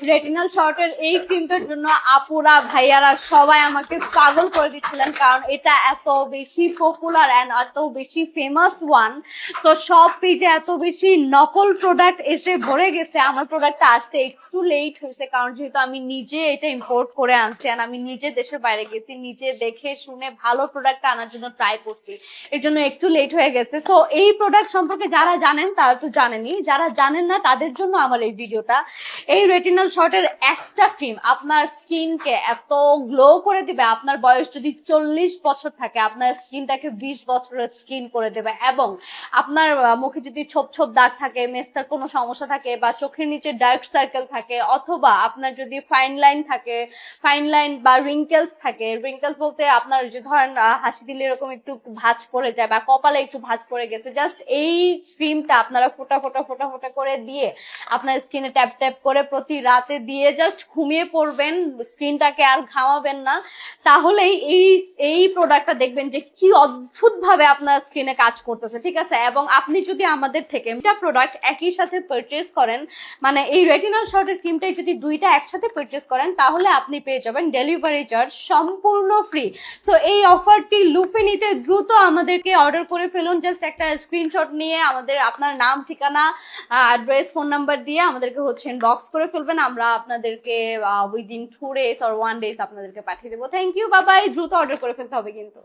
Retinal শর্টের এই ক্রিমটার জন্য আপুরা ভাইয়ারা সবাই আমাকে পাগল করে দিচ্ছিলেন, কারণ এটা এত বেশি পপুলার অ্যান্ড এত বেশি ফেমাস ওয়ান। তো সব পেজে এত বেশি নকল প্রোডাক্ট এসে ভরে গেছে, আমার প্রোডাক্টটা আসতে একটু লেট হয়েছে, কারণ যেহেতু আমি নিজে এটা ইম্পোর্ট করে আনছি আর আমি নিজে দেশের বাইরে গেছি, নিজে দেখে শুনে ভালো প্রোডাক্ট আনার জন্য ট্রাই করছি, এর জন্য একটু লেট হয়ে গেছে। তো এই প্রোডাক্ট সম্পর্কে যারা জানেন তারা তো জানেনই, যারা জানেন না তাদের জন্য আমার এই ভিডিওটা। এই রেটিনাল শর্টের একটা ক্রিম আপনার স্কিনকে এত গ্লো করে দিবে, আপনার বয়স যদি 40 বছর থাকে আপনার স্কিনটাকে 20 বছরের স্কিন করে দেবে। এবং আপনার মুখে যদি ছোপ ছোপ দাগ থাকে, মেস্তার কোনো সমস্যা থাকে, বা চোখের নিচে ডার্ক সার্কেল থাকে, অথবা আপনার যদি ফাইন লাইন থাকে, ফাইন লাইন বা রিঙ্কেলস থাকে, রিঙ্কেলস বলতে আপনার যে ধরেন হাসি দিলে এরকম একটু ভাঁজ পড়ে যায় বা কপালে একটু ভাঁজ পড়ে গেছে, জাস্ট এই ক্রিমটা আপনারা ফোটা ফোটা ফোটা ফোটা করে দিয়ে আপনার স্কিনে ট্যাপ ট্যাপ করে প্রতি রাতে দিয়ে জাস্ট ঘুমিয়ে পড়বেন, স্কিনটাকে আর ঘামাবেন না, তাহলেই এই এই প্রোডাক্টটা দেখবেন যে কি অদ্ভুত ভাবে আপনার স্কিনে কাজ করতেছে, ঠিক আছে। এবং আপনি যদি আমাদের থেকে দুইটা প্রোডাক্ট একই সাথে পারচেজ করেন, মানে এই রেটিনাল শর্টের ক্রিমটাই যদি দুইটা একসাথে পারচেজ করেন, তাহলে আপনি পেয়ে যাবেন ডেলিভারি চার্জ সম্পূর্ণ ফ্রি। সো এই অফারটি লুফে নিতে দ্রুত আমাদেরকে অর্ডার করে ফেলুন, জাস্ট একটা স্ক্রিনশট নিয়ে আমাদের আপনার নাম, ঠিকানা, অ্যাড্রেস, ফোন নাম্বার দিয়ে আমাদেরকে হচ্ছে ইনবক্স করে ফেলবেন, আমরা আপনাদেরকে উইদিন 2 days or 1 days আপনাদেরকে পাঠিয়ে দেবো। থ্যাংক ইউ, বাবাই, দ্রুত অর্ডার করে ফেলতে হবে কিন্তু।